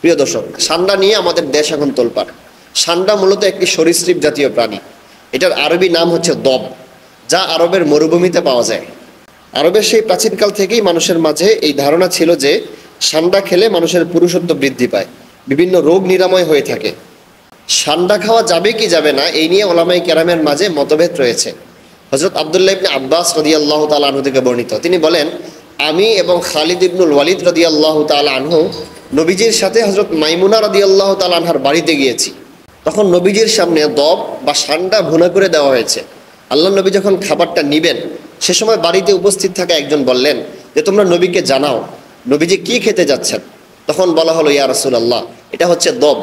প্রিয় দর্শক, সান্ডা নিয়ে আমাদের দেশ এখন তোলপাড়। সান্ডা মূলত একটি সরীসৃপ জাতীয় প্রাণী। এটার আরবি নাম হচ্ছে দব, যা আরবের মরুভূমিতে পাওয়া যায়। আরবের সেই প্রাচীনকাল থেকেই মানুষের মাঝে এই ধারণা ছিল যে সান্ডা খেলে মানুষের পুরুষত্ব বৃদ্ধি পায়, বিভিন্ন রোগ নিরাময় হয়ে থাকে। সান্ডা খাওয়া যাবে কি যাবে না এই নিয়ে ওলামায়ে কেরামের মাঝে মতভেদ রয়েছে। হযরত আব্দুল্লাহ ইবনে আব্বাস রাদিয়াল্লাহু তাআলা আনহু থেকে বর্ণিত, তিনি বলেন, আমি এবং খালিদ ইবনুল ওয়ালিদ রাদিয়াল্লাহু তাআলা আনহু নবীজির সাথে হযরত মাইমুনা রাদিয়াল্লাহু তাআলা আনহার বাড়িতে গিয়েছি। তখন নবীজির সামনে দব বা সান্ডা ভুনা করে দেওয়া হয়েছে। আল্লাহ নবী যখন খাবারটা নিবেন, সে সময় বাড়িতে উপস্থিত থাকা একজন বললেন যে, তোমরা নবীকে জানাও নবীজি কি খেতে যাচ্ছেন। তখন বলা হলো, ইয়া রাসূলুল্লাহ, এটা হচ্ছে দব।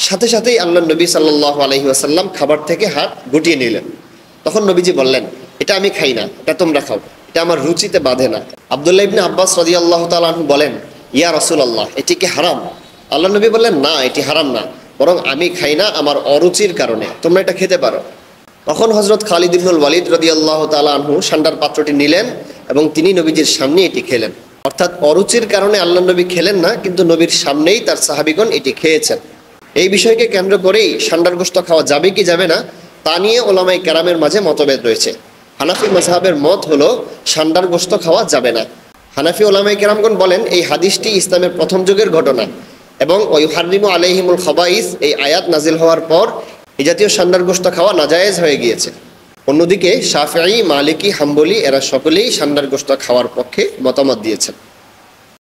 সাথে সাথেই আল্লাহ নবী সাল্লাল্লাহু আলাইহি ওয়াসাল্লাম খাবার থেকে হাত গুটিয়ে নিলেন। তখন নবীজি বললেন, এটা আমি খাই না, এটা তোমরা খাও, এটা আমার রুচিতে বাধে না। আব্দুল্লাহ ইবনে আব্বাস রাদিয়াল্লাহু তাআলা আনহু বলেন, ইয়া রাসূলুল্লাহ, এটি কি হারাম? আল্লাহ নবী বললেন, না, এটি হারাম না, বরং আমি খাই না আমার অরুচির কারণে, তোমরা এটা খেতে পারো। তখন হযরত খালিদ ইবনুল ওয়ালিদ রাদিয়াল্লাহু তাআলা আনহু সান্ডার পাত্রটি নিলেন এবং তিনি নবীজির সামনে এটি খেলেন। অর্থাৎ অরুচির কারণে আল্লাহ নবী খেলেন না, কিন্তু নবীর সামনেই তার সাহাবীগণ এটি খেয়েছেন। এই বিষয়কে কেন্দ্র করেই সান্ডার গোশত খাওয়া যাবে কি যাবে না তা নিয়ে ওলামায়ে কেরামের মাঝে মতভেদ রয়েছে। হানাফি মাযহাবের মত হলো সান্ডার গোশত খাওয়া যাবে না। হানাফি ওলামায়ে কেরামগণ বলেন, এই হাদিসটি ইসলামের প্রথম যুগের ঘটনা এবং ওয়ুহাররিমু আলাইহিমুল খাবাইস এই আয়াত নাজিল হওয়ার পর এই জাতীয় সান্ডার গোশত খাওয়া নাজায়েজ হয়ে গিয়েছে। অন্যদিকে শাফিঈ, মালিকি, হাম্বলি এরা সকলেই সান্ডার গোশত খাওয়ার পক্ষে মতামত দিয়েছেন।